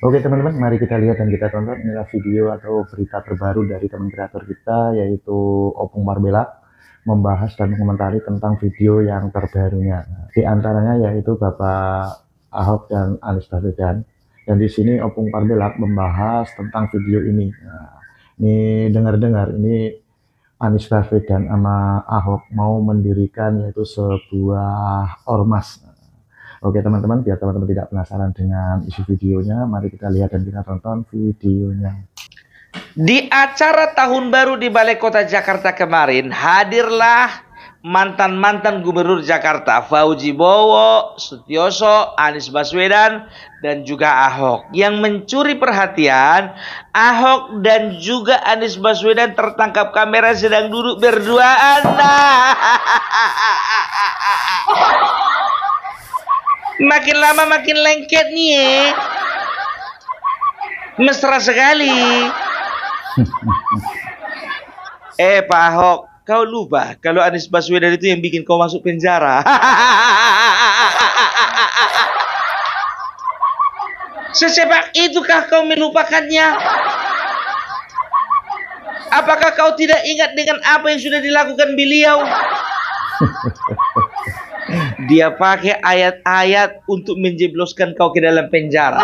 Oke teman-teman, mari kita lihat dan kita tonton inilah video atau berita terbaru dari teman kreator kita yaitu Opung Marbella membahas dan mengomentari tentang video yang terbarunya. Di antaranya yaitu Bapak Ahok dan Anies Baswedan. Dan di sini Opung Marbella membahas tentang video ini. Nah, ini dengar-dengar ini Anies Baswedan sama Ahok mau mendirikan yaitu sebuah ormas. Oke teman-teman, biar teman-teman tidak penasaran dengan isi videonya, mari kita lihat dan kita tonton videonya. Di acara tahun baru di Balai Kota Jakarta kemarin, hadirlah mantan-mantan Gubernur Jakarta, Fauzi Bowo, Sutioso, Anies Baswedan, dan juga Ahok. Yang mencuri perhatian, Ahok dan juga Anies Baswedan tertangkap kamera sedang duduk berduaan. Makin lama makin lengket nih. Mesra sekali. Pak Ahok, kau lupa kalau Anies Baswedan itu yang bikin kau masuk penjara. Secepat itukah kau melupakannya? Apakah kau tidak ingat dengan apa yang sudah dilakukan beliau? Dia pakai ayat-ayat untuk menjebloskan kau ke dalam penjara.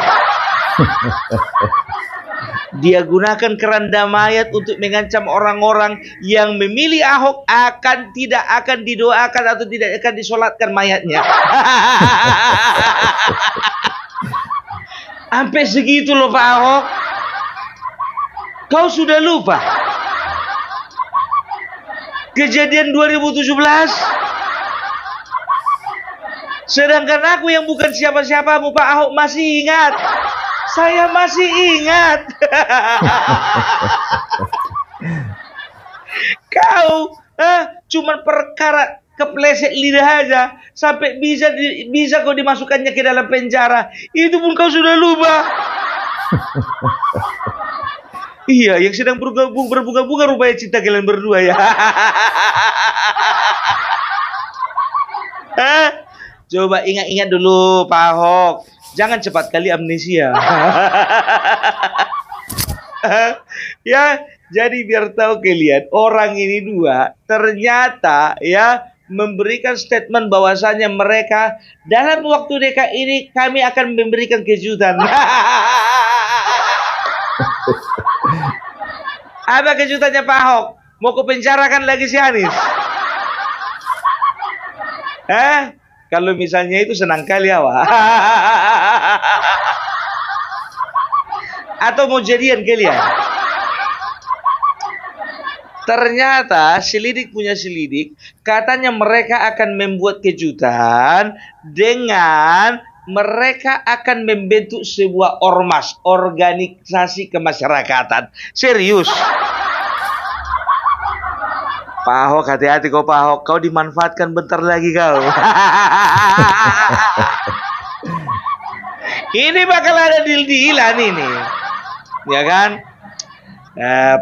Dia gunakan keranda mayat untuk mengancam orang-orang yang memilih Ahok tidak akan didoakan atau tidak akan disolatkan mayatnya. Sampai segitu loh Pak Ahok. Kau sudah lupa kejadian 2017? Sedangkan aku yang bukan siapa-siapamu Pak Ahok masih ingat. Saya masih ingat. Kau cuma perkara kepleset lidah aja sampai bisa kau dimasukkannya ke dalam penjara. Itu pun kau sudah lupa. Iya, yang sedang berbunga-bunga rupanya cinta kalian berdua ya. Coba ingat-ingat dulu Pak Ahok. Jangan cepat kali amnesia. Ya, jadi biar tahu kalian, orang ini dua ternyata ya memberikan statement bahwasanya mereka dalam waktu dekat ini kami akan memberikan kejutan. Apa kejutannya Pak Ahok? Mau ke penjara kan lagi si Anies? Kalau misalnya itu senang kali awak. Atau mau jadian kalian? Ternyata selidik punya selidik, katanya mereka akan membuat kejutan dengan mereka akan membentuk sebuah ormas, organisasi kemasyarakatan. Serius. Pak Ahok, hati-hati kau Pak Ahok, kau dimanfaatkan bentar lagi kau. Ini bakal ada deal-dealan ini, ya kan?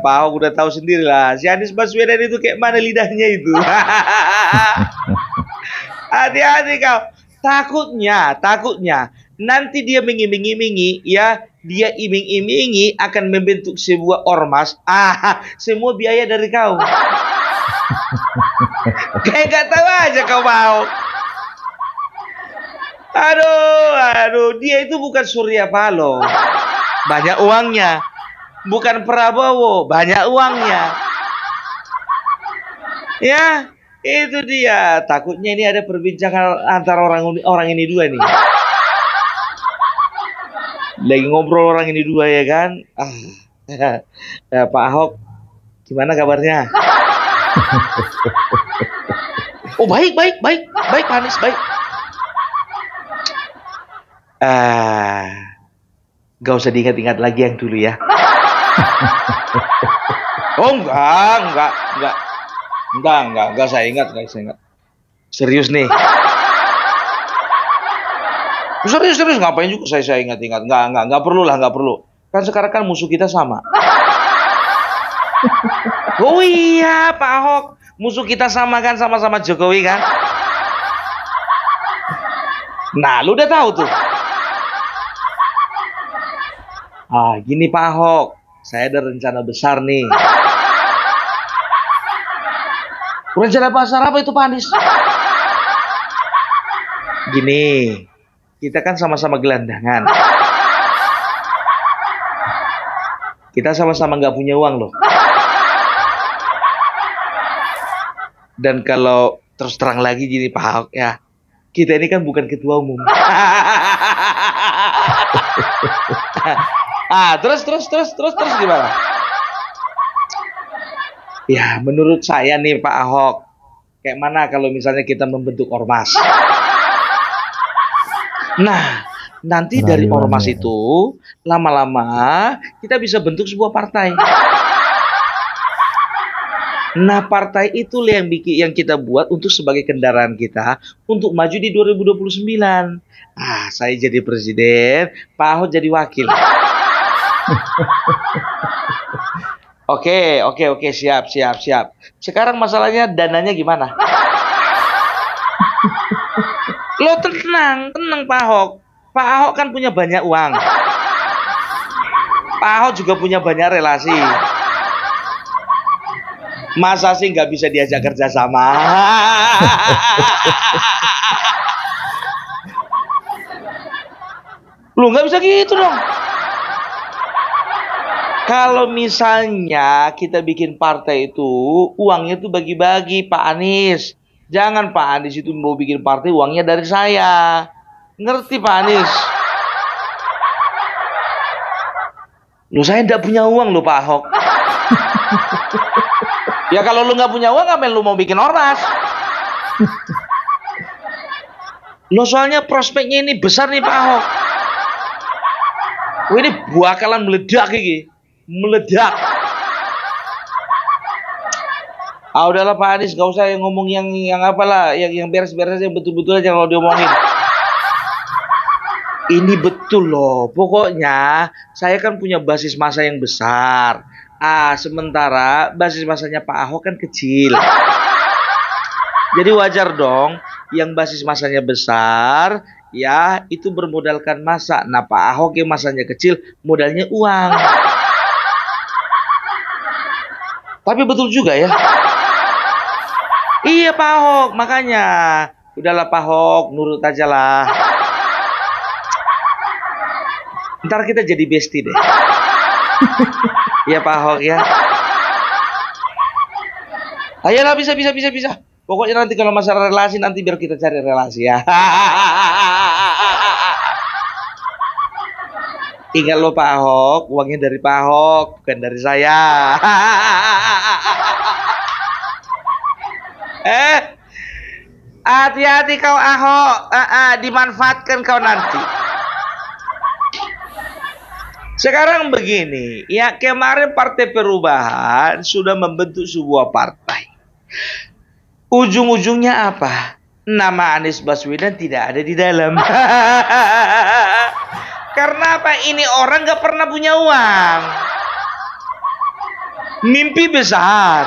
Pak Ahok udah tahu sendiri lah, si Anies Baswedan itu kayak mana lidahnya itu. Hati-hati kau, takutnya nanti dia mengiming-imingi, ya dia iming-imingi akan membentuk sebuah ormas. Semua biaya dari kau. Kayak gak tahu aja kau mau. Aduh, dia itu bukan Surya Paloh, banyak uangnya. Bukan Prabowo, banyak uangnya. Ya, itu dia. Takutnya ini ada perbincangan antara orang ini dua nih. Lagi ngobrol orang ini dua ya kan. Pak Ahok, gimana kabarnya? Oh baik Pak Anies, baik. Gak usah diingat-ingat lagi yang dulu ya. Oh enggak, saya ingat. Serius nih. Serius ngapain juga saya ingat-ingat. Enggak perlu. Kan sekarang kan musuh kita sama. Oh iya Pak Ahok, musuh kita sama kan, sama-sama Jokowi kan. Nah lu udah tahu tuh. Gini Pak Ahok, saya ada rencana besar nih. Rencana besar apa itu Pak Anies? Gini, kita kan sama-sama gelandangan. Kita sama-sama nggak punya uang loh. Dan kalau terus terang lagi gini Pak Ahok ya, kita ini kan bukan ketua umum. Terus gimana? Ya, menurut saya nih Pak Ahok, kayak mana kalau misalnya kita membentuk ormas? Nah, nanti dari ormas itu lama-lama kita bisa bentuk sebuah partai. Nah, partai itu yang kita buat untuk sebagai kendaraan kita untuk maju di 2029. Saya jadi presiden, Pak Ahok jadi wakil. Oke, siap. Sekarang masalahnya dananya gimana? Lo tenang Pak Ahok. Pak Ahok kan punya banyak uang. Pak Ahok juga punya banyak relasi. Masa sih nggak bisa diajak kerja sama? Lu nggak bisa gitu dong. Kalau misalnya kita bikin partai itu, uangnya tuh bagi-bagi Pak Anies. Jangan Pak Anies itu mau bikin partai uangnya dari saya. Ngerti Pak Anies? Lu saya nggak punya uang loh Pak Ahok. Ya kalau lu nggak punya uang, ngapain lu mau bikin ormas? Lo soalnya prospeknya ini besar nih Pak Ahok. Ini bakalan meledak ini. Meledak. Udahlah Pak Anies, gak usah yang ngomong yang apalah, yang beres-beres aja, yang betul-betul aja kalau diomongin. Ini betul loh. Pokoknya saya kan punya basis massa yang besar. Sementara basis masanya Pak Ahok kan kecil. Jadi wajar dong yang basis masanya besar, ya itu bermodalkan massa. Nah Pak Ahok yang masanya kecil, modalnya uang. Tapi betul juga ya. Iya Pak Ahok, makanya udahlah Pak Ahok, nurut aja lah. Ntar kita jadi bestie deh. Iya Pak Ahok ya. Ayolah bisa. Pokoknya nanti kalau masalah relasi nanti biar kita cari relasi ya. Ingat lo Pak Ahok, uangnya dari Pak Ahok, bukan dari saya. Hati-hati kau Ahok, dimanfaatkan kau nanti. Sekarang begini, ya kemarin Partai Perubahan sudah membentuk sebuah partai. Ujung-ujungnya apa? Nama Anies Baswedan tidak ada di dalam. Karena apa? Ini orang gak pernah punya uang. Mimpi besar.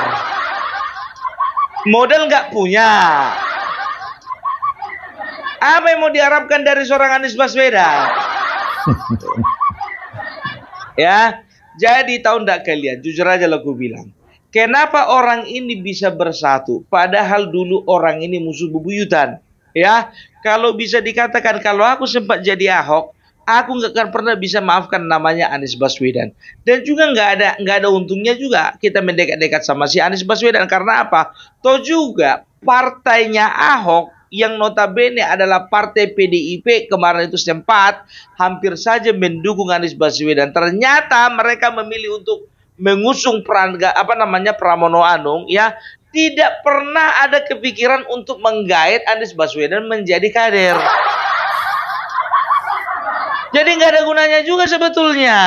Modal gak punya. Apa yang mau diharapkan dari seorang Anies Baswedan? Ya, jadi tahu ndak kalian? Jujur aja lah aku bilang. Kenapa orang ini bisa bersatu? Padahal dulu orang ini musuh bebuyutan. Ya, kalau bisa dikatakan kalau aku sempat jadi Ahok, aku nggak akan pernah bisa maafkan namanya Anies Baswedan. Dan juga nggak ada untungnya juga kita mendekat-dekat sama si Anies Baswedan. Karena apa? Toh juga partainya Ahok yang notabene adalah partai PDIP kemarin itu sempat hampir saja mendukung Anies Baswedan. Ternyata mereka memilih untuk mengusung Pramono Anung, ya tidak pernah ada kepikiran untuk menggait Anies Baswedan menjadi kader. Jadi nggak ada gunanya juga sebetulnya,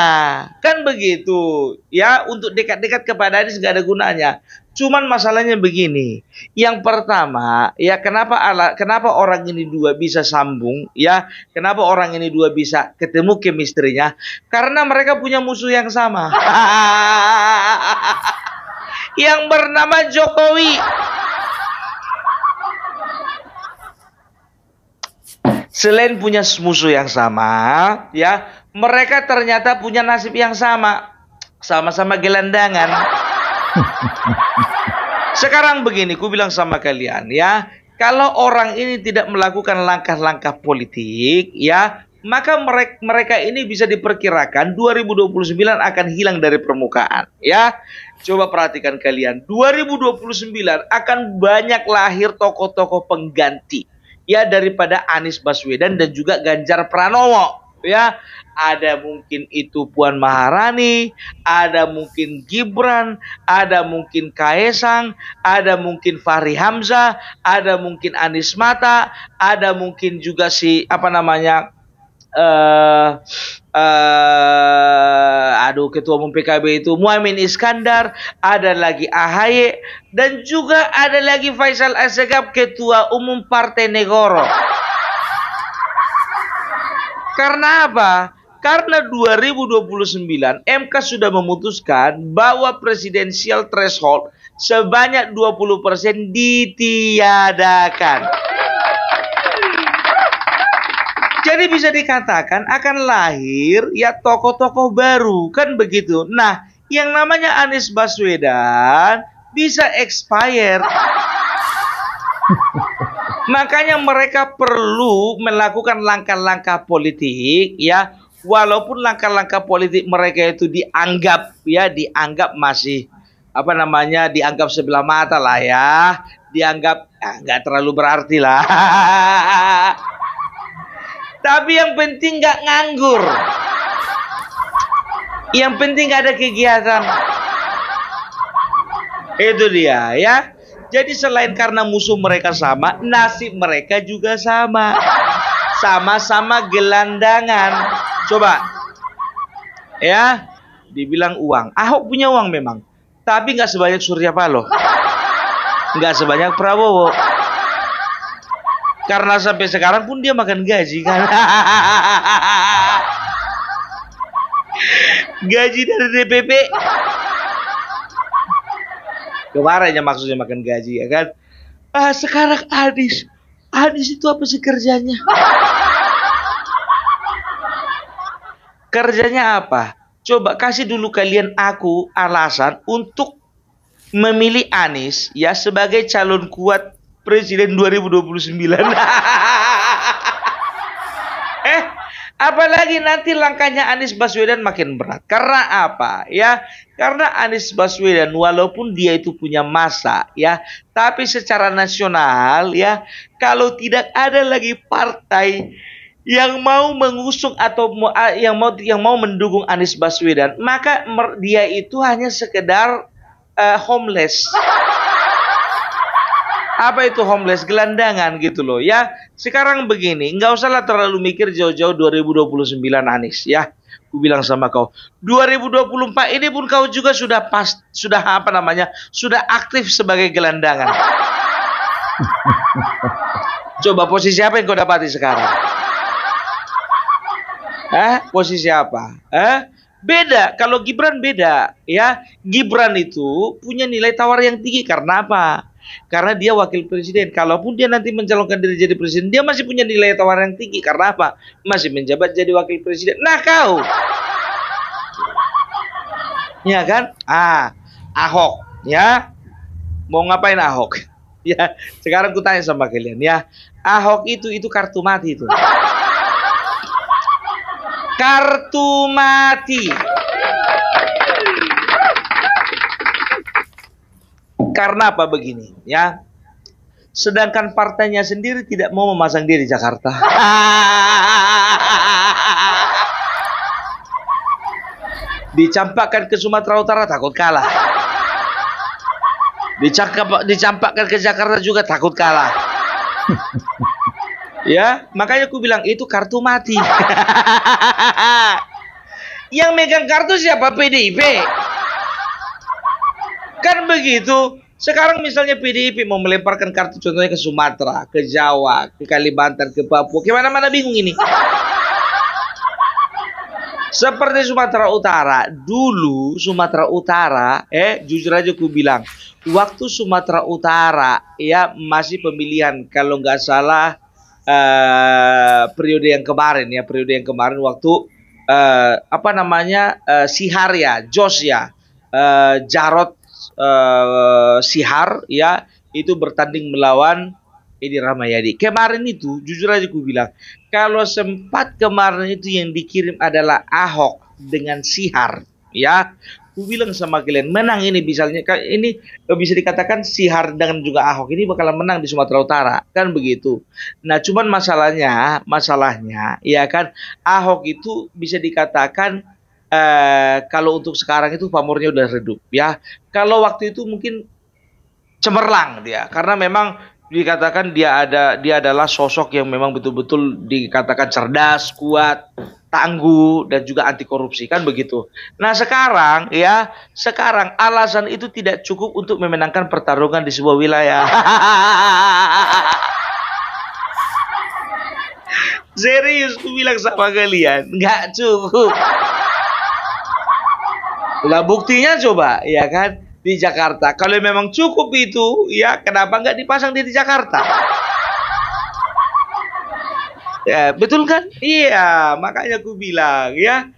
kan begitu ya, untuk dekat-dekat kepada Anies nggak ada gunanya. Cuman masalahnya begini, yang pertama ya kenapa orang ini dua bisa sambung ya, kenapa orang ini dua bisa ketemu chemistry-nya, karena mereka punya musuh yang sama. Yang bernama Jokowi. Selain punya musuh yang sama, ya mereka ternyata punya nasib yang sama. Sama-sama gelandangan. Sekarang begini, ku bilang sama kalian ya, kalau orang ini tidak melakukan langkah-langkah politik ya, maka mereka ini bisa diperkirakan 2029 akan hilang dari permukaan ya. Coba perhatikan kalian, 2029 akan banyak lahir tokoh-tokoh pengganti ya daripada Anies Baswedan dan juga Ganjar Pranowo ya. Ada mungkin itu Puan Maharani, ada mungkin Gibran, ada mungkin Kaesang, ada mungkin Fahri Hamzah, ada mungkin Anies Mata, ada mungkin juga si Ketua Umum PKB itu Muhaimin Iskandar, ada lagi AHY, dan juga ada lagi Faisal Assegaf, Ketua Umum Partai Negoro. Karena apa? Karena 2029 MK sudah memutuskan bahwa presidensial threshold sebanyak 20% ditiadakan. Jadi bisa dikatakan akan lahir ya tokoh-tokoh baru, kan begitu. Nah, yang namanya Anies Baswedan bisa expired. Makanya mereka perlu melakukan langkah-langkah politik ya. Walaupun langkah-langkah politik mereka itu dianggap masih dianggap sebelah mata lah ya, dianggap nggak terlalu berarti lah. Tapi yang penting nggak nganggur, yang penting nggak ada kegiatan. Itu dia ya. Jadi selain karena musuh mereka sama, nasib mereka juga sama. Sama-sama gelandangan. Coba, ya, dibilang uang. Ahok punya uang memang, tapi nggak sebanyak Surya Paloh, nggak sebanyak Prabowo. Karena sampai sekarang pun dia makan gaji kan, gaji dari DPP. Kemarinnya maksudnya makan gaji ya kan. Sekarang Anies itu apa sih kerjanya? Kerjanya apa? Coba kasih dulu kalian aku alasan untuk memilih Anies ya sebagai calon kuat presiden 2029. Apalagi nanti langkahnya Anies Baswedan makin berat. Karena apa? Ya, karena Anies Baswedan walaupun dia itu punya massa ya, tapi secara nasional ya, kalau tidak ada lagi partai yang mau mengusung atau yang mau mendukung Anies Baswedan, maka dia itu hanya sekedar homeless. Apa itu homeless? Gelandangan gitu loh ya. Sekarang begini, nggak usahlah terlalu mikir jauh-jauh 2029 Anies ya. Aku bilang sama kau, 2024 ini pun kau juga sudah aktif sebagai gelandangan. Coba posisi apa yang kau dapati sekarang? Posisi apa? Beda. Kalau Gibran beda ya. Gibran itu punya nilai tawar yang tinggi. Karena apa? Karena dia wakil presiden. Kalaupun dia nanti mencalonkan diri jadi presiden, dia masih punya nilai tawar yang tinggi. Karena apa? Masih menjabat jadi wakil presiden. Nah kau, ya kan? Ahok, ya, mau ngapain Ahok? Ya, sekarang ku tanya sama kalian, ya, Ahok itu kartu mati itu. Kartu mati. Karena apa begini, ya? Sedangkan partainya sendiri tidak mau memasang diri di Jakarta. Dicampakkan ke Sumatera Utara takut kalah. Dicampakkan ke Jakarta juga takut kalah. Ya, makanya aku bilang itu kartu mati. Yang megang kartu siapa? PDIP. Kan begitu. Sekarang misalnya PDIP mau melemparkan kartu contohnya ke Sumatera, ke Jawa, ke Kalimantan, ke Papua, kemana-mana bingung ini. Seperti Sumatera Utara. Dulu Sumatera Utara, jujur aja aku bilang, waktu Sumatera Utara ya masih pemilihan kalau nggak salah periode yang kemarin waktu apa namanya, Sihar ya, Jos ya, Jarod Sihar ya, itu bertanding melawan Edi Rahmayadi. Kemarin itu jujur aja aku bilang, kalau sempat kemarin itu yang dikirim adalah Ahok dengan Sihar ya, aku bilang sama kalian menang ini, misalnya ini bisa dikatakan Sihar dengan juga Ahok ini bakalan menang di Sumatera Utara kan begitu. Nah cuman masalahnya ya kan, Ahok itu bisa dikatakan kalau untuk sekarang itu pamornya udah redup ya. Kalau waktu itu mungkin cemerlang dia, karena memang dikatakan dia adalah sosok yang memang betul-betul dikatakan cerdas, kuat, tangguh, dan juga anti korupsi kan begitu. Nah sekarang alasan itu tidak cukup untuk memenangkan pertarungan di sebuah wilayah. Serius, aku bilang sama kalian, nggak cukup. Lah buktinya coba, ya kan, di Jakarta. Kalau memang cukup itu, ya kenapa nggak dipasang di Jakarta? Ya, betul kan? Iya, makanya aku bilang ya.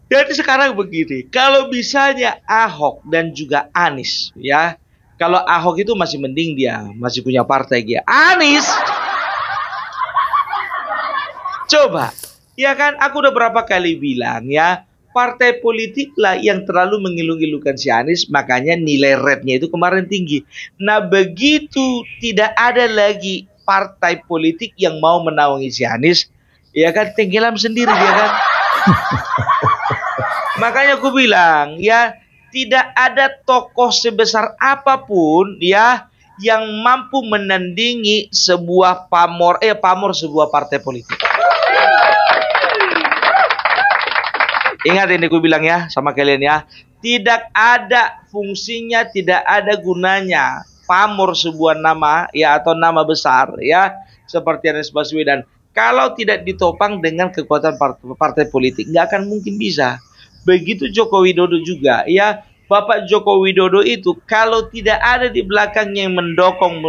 Jadi sekarang begini, kalau misalnya Ahok dan juga Anies, ya, kalau Ahok itu masih mending, dia masih punya partai dia. Anies, coba, ya kan? Aku udah berapa kali bilang ya. Partai politik lah yang terlalu mengilu-ilukan si Anies, makanya nilai rate-nya itu kemarin tinggi. Nah begitu tidak ada lagi partai politik yang mau menaungi si Anies, ya kan tenggelam sendiri dia kan. Makanya aku bilang ya, tidak ada tokoh sebesar apapun ya yang mampu menandingi sebuah pamor sebuah partai politik. Ingat ini gue bilang ya sama kalian ya, tidak ada fungsinya, tidak ada gunanya pamor sebuah nama ya atau nama besar ya seperti Anies Baswedan kalau tidak ditopang dengan kekuatan partai politik, nggak akan mungkin bisa. Begitu Joko Widodo juga ya, Bapak Joko Widodo itu kalau tidak ada di belakangnya yang mendukung,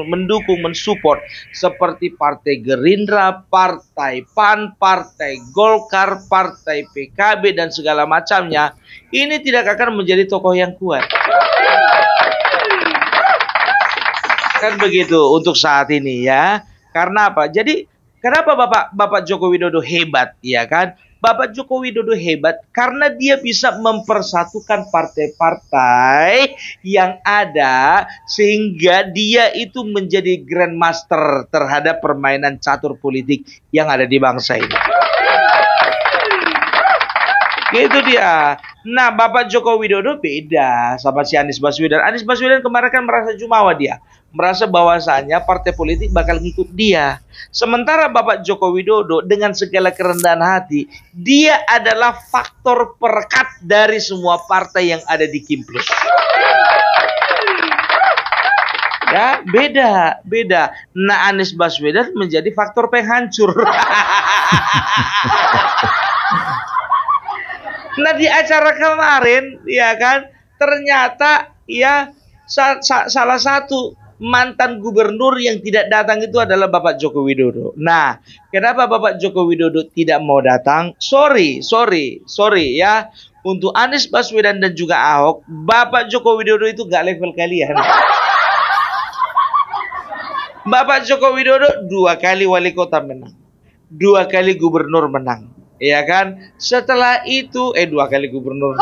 mensupport seperti Partai Gerindra, Partai PAN, Partai Golkar, Partai PKB dan segala macamnya, ini tidak akan menjadi tokoh yang kuat. Kan begitu untuk saat ini ya. Karena apa? Jadi kenapa Bapak Joko Widodo hebat ya kan? Bapak Joko Widodo hebat karena dia bisa mempersatukan partai-partai yang ada sehingga dia itu menjadi grandmaster terhadap permainan catur politik yang ada di bangsa ini. Gitu dia. Nah, Bapak Joko Widodo beda sama si Anies Baswedan. Anies Baswedan kemarin kan merasa jumawa dia. Merasa bahwasannya partai politik bakal ngikut dia. Sementara Bapak Joko Widodo dengan segala kerendahan hati, dia adalah faktor perekat dari semua partai yang ada di Kimplus. Ya, beda. Nah, Anies Baswedan menjadi faktor penghancur. Nah, di acara kemarin, ya kan, ternyata ya salah satu mantan gubernur yang tidak datang itu adalah Bapak Joko Widodo. Nah, kenapa Bapak Joko Widodo tidak mau datang? Sorry ya. Untuk Anies Baswedan dan juga Ahok, Bapak Joko Widodo itu gak level kalian. Bapak Joko Widodo 2 kali wali kota menang, 2 kali gubernur menang, ya kan? Setelah itu 2 kali gubernur,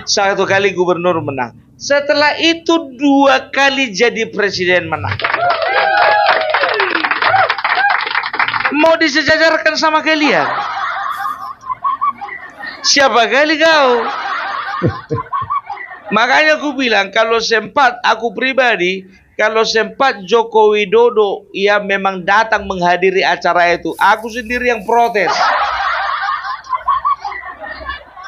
1 kali gubernur menang. Setelah itu 2 kali jadi presiden menang. Mau disejajarkan sama kalian? Siapa kali kau? Makanya aku bilang kalau sempat aku pribadi, kalau sempat Joko Widodo ya memang datang menghadiri acara itu, aku sendiri yang protes.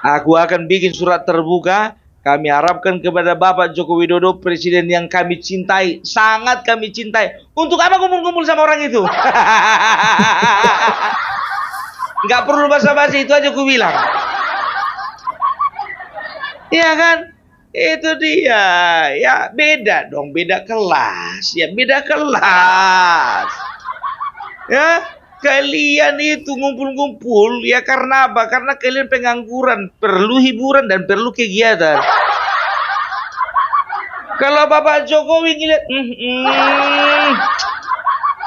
Aku akan bikin surat terbuka. Kami harapkan kepada Bapak Joko Widodo, presiden yang kami cintai, sangat kami cintai. Untuk apa kumpul-kumpul sama orang itu? Nggak perlu basa-basi, itu aja aku bilang. Iya kan? Itu dia. Ya beda dong, beda kelas. Ya beda kelas. Ya, Kalian itu ngumpul-ngumpul ya karena apa? Karena kalian pengangguran, perlu hiburan dan perlu kegiatan. Kalau Bapak Jokowi ngeliat,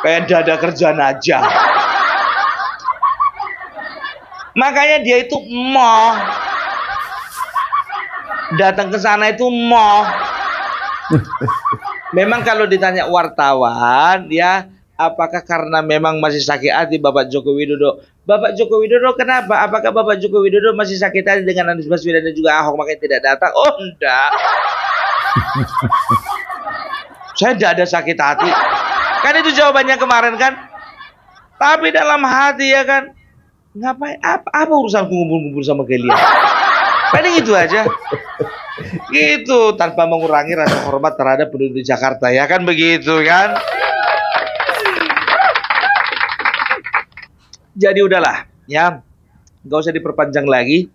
kayak dada kerjaan aja. Makanya dia itu mau datang ke sana itu mau. Memang kalau ditanya wartawan, ya apakah karena memang masih sakit hati Bapak Joko Widodo? Bapak Joko Widodo kenapa? Apakah Bapak Joko Widodo masih sakit hati dengan Anies Baswedan dan juga Ahok makanya tidak datang? Oh enggak. Saya tidak ada sakit hati. Kan itu jawabannya kemarin kan. Tapi dalam hati ya kan, ngapain? Apa urusanku ngumpul-ngumpul sama kalian? Kan gitu aja. Gitu, tanpa mengurangi rasa hormat terhadap penduduk Jakarta, ya kan begitu kan? Jadi udahlah, ya, nggak usah diperpanjang lagi.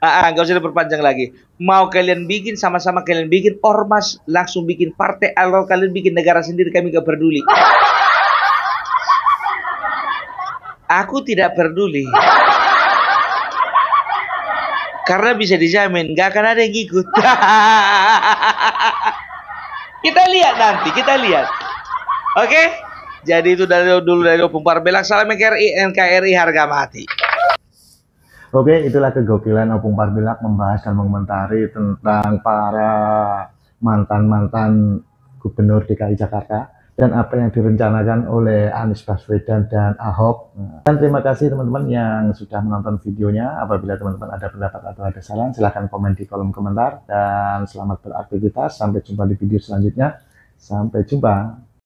Nggak usah diperpanjang lagi. Mau kalian bikin, sama-sama kalian bikin ormas, langsung bikin partai, atau kalian bikin negara sendiri, kami gak peduli. Aku tidak peduli. Karena bisa dijamin gak akan ada yang ikut. Kita lihat nanti, kita lihat. Oke? Jadi itu dulu dari Opung Parbelak. Salam NKRI harga mati. Oke, itulah kegokilan Opung Parbelak membahas dan mengomentari tentang para mantan-mantan gubernur DKI Jakarta dan apa yang direncanakan oleh Anies Baswedan dan Ahok. Dan terima kasih teman-teman yang sudah menonton videonya. Apabila teman-teman ada pendapat atau ada saran, silahkan komen di kolom komentar. Dan selamat beraktivitas. Sampai jumpa di video selanjutnya. Sampai jumpa.